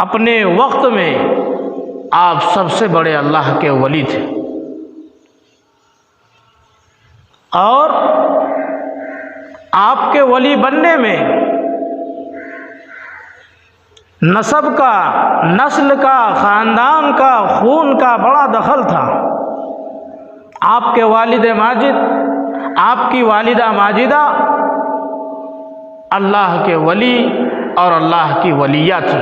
اپنے وقت میں آپ سب سے بڑے اللہ کے ولی تھے، اور آپ کے ولی بننے میں نسب کا، نسل کا، خاندان کا، خون کا بڑا دخل تھا۔ آپ کے والد ماجد، آپ کی والدہ ماجدہ اللہ کے ولی اور اللہ کی ولیہ تھی،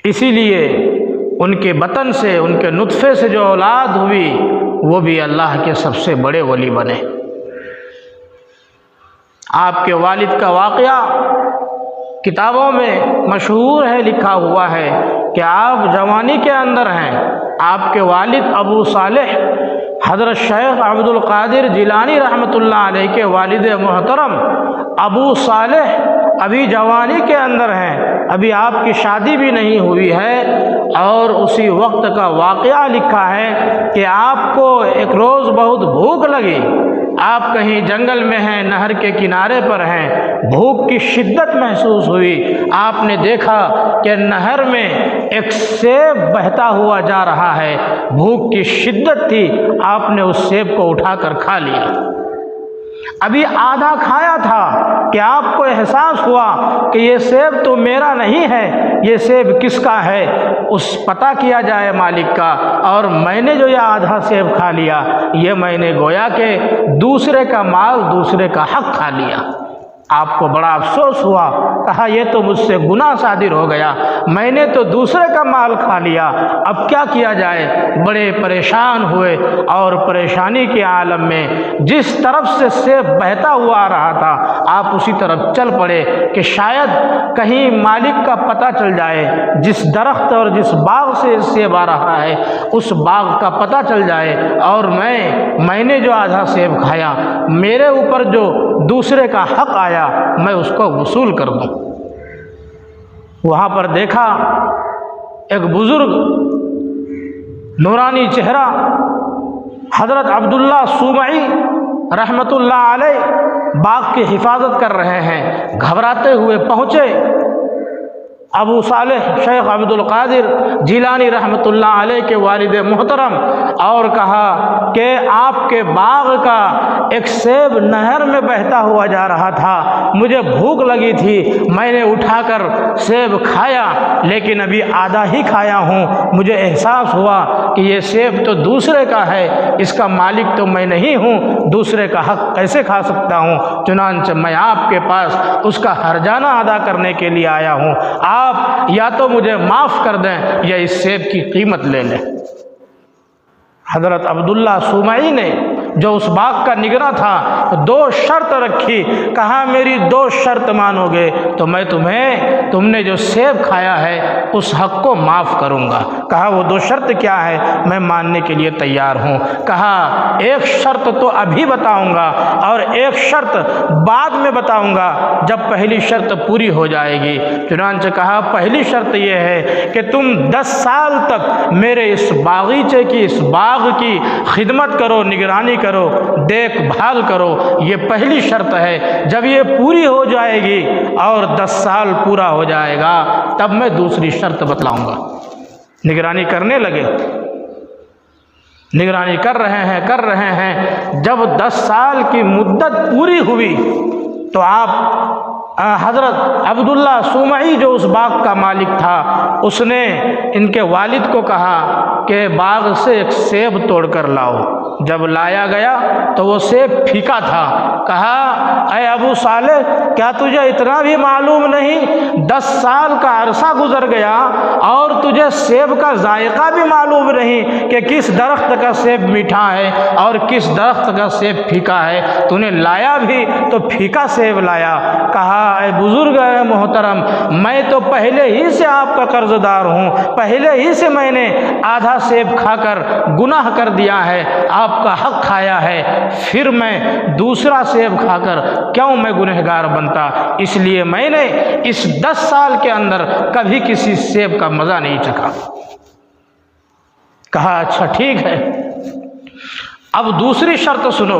اسی لیے ان کے بطن سے، ان کے نطفے سے جو اولاد ہوئی وہ بھی اللہ کے سب سے بڑے ولی بنے۔ آپ کے والد کا واقعہ کتابوں میں مشہور ہے، لکھا ہوا ہے کہ آپ جوانی کے اندر ہیں، آپ کے والد ابو صالح حضرت شیخ عبد القادر جیلانی رحمۃ اللہ علیہ کے والد محترم ابو صالح ابھی جوانی کے اندر ہیں، ابھی آپ کی شادی بھی نہیں ہوئی ہے، اور اسی وقت کا واقعہ لکھا ہے کہ آپ کو ایک روز بہت بھوک لگی، آپ کہیں جنگل میں ہیں، نہر کے کنارے پر ہیں، بھوک کی شدت محسوس ہوئی، آپ نے دیکھا کہ نہر میں ایک سیب بہتا ہوا جا رہا ہے، بھوک کی شدت تھی، آپ نے اس سیب کو اٹھا کر کھا لیا۔ ابھی آدھا کھایا تھا کہ آپ کو احساس ہوا کہ یہ سیب تو میرا نہیں ہے، یہ سیب کس کا ہے، اس پتہ کیا جائے مالک کا، اور میں نے جو یہ آدھا سیب کھا لیا، یہ میں نے گویا کہ دوسرے کا مال، دوسرے کا حق کھا لیا۔ آپ کو بڑا افسوس ہوا، کہا یہ تو مجھ سے گناہ صادر ہو گیا، میں نے تو دوسرے کا مال کھا لیا، اب کیا کیا جائے؟ بڑے پریشان ہوئے، اور پریشانی کے عالم میں جس طرف سے سیب بہتا ہوا آ رہا تھا آپ اسی طرف چل پڑے کہ شاید کہیں مالک کا پتہ چل جائے، جس درخت اور جس باغ سے سیب آ رہا ہے اس باغ کا پتہ چل جائے، اور میں نے جو آدھا سیب کھایا، میرے اوپر جو دوسرے کا حق آیا میں اس کو وصول کر دوں۔ وہاں پر دیکھا ایک بزرگ نورانی چہرہ حضرت عبداللہ صومعی رحمۃ اللہ علیہ باغ کی حفاظت کر رہے ہیں، گھبراتے ہوئے پہنچے ابو صالح شیخ عبد القادر جیلانی رحمۃ اللہ علیہ کے والد محترم، اور کہا کہ آپ کے باغ کا ایک سیب نہر میں بہتا ہوا جا رہا تھا، مجھے بھوک لگی تھی، میں نے اٹھا کر سیب کھایا، لیکن ابھی آدھا ہی کھایا ہوں، مجھے احساس ہوا کہ یہ سیب تو دوسرے کا ہے، اس کا مالک تو میں نہیں ہوں، دوسرے کا حق کیسے کھا سکتا ہوں؟ چنانچہ میں آپ کے پاس اس کا ہرجانہ ادا کرنے کے لیے آیا ہوں، آپ یا تو مجھے معاف کر دیں یا اس سیب کی قیمت لے لیں۔ حضرت عبداللہ صومعی نے جو اس باغ کا نگراں تھا دو شرط رکھی، کہا میری دو شرط مانو گے تو میں تم نے جو سیب کھایا ہے اس حق کو معاف کروں گا۔ کہا وہ دو شرط کیا ہے؟ میں ماننے کے لیے تیار ہوں۔ کہا ایک شرط تو ابھی بتاؤں گا اور ایک شرط بعد میں بتاؤں گا جب پہلی شرط پوری ہو جائے گی۔ چنانچہ کہا پہلی شرط یہ ہے کہ تم 10 سال تک میرے اس باغیچے کی، اس باغ کی خدمت کرو، نگرانی کرو، دیکھ بھال کرو، یہ پہلی شرط ہے۔ جب یہ پوری ہو جائے گی اور 10 سال پورا ہو جائے گا تب میں دوسری شرط بتلاؤں گا۔ نگرانی کرنے لگے، نگرانی کر رہے ہیں، جب 10 سال کی مدت پوری ہوئی تو آپ حضرت عبداللہ صومعی جو اس باغ کا مالک تھا اس نے ان کے والد کو کہا کہ باغ سے ایک سیب توڑ کر لاؤ۔ جب لایا گیا تو وہ سیب پھیکا تھا۔ کہا اے ابو صالح کیا تجھے اتنا بھی معلوم نہیں 10 سال کا عرصہ گزر گیا اور تجھے سیب کا ذائقہ بھی معلوم نہیں کہ کس درخت کا سیب میٹھا ہے اور کس درخت کا سیب پھیکا ہے، تو نے لایا بھی تو پھیکا سیب لایا۔ کہا اے بزرگ اے محترم میں تو پہلے ہی سے آپ کا قرض دار ہوں، پہلے ہی سے میں نے آدھا سیب کھا کر گناہ کر دیا ہے، آپ کا حق کھایا ہے، پھر میں دوسرا سیب کھا کر کیوں میں گنہگار بنتا؟ اس لیے میں نے اس 10 سال کے اندر کبھی کسی سیب کا مزہ نہیں چکھا۔ کہا اچھا ٹھیک ہے، اب دوسری شرط سنو۔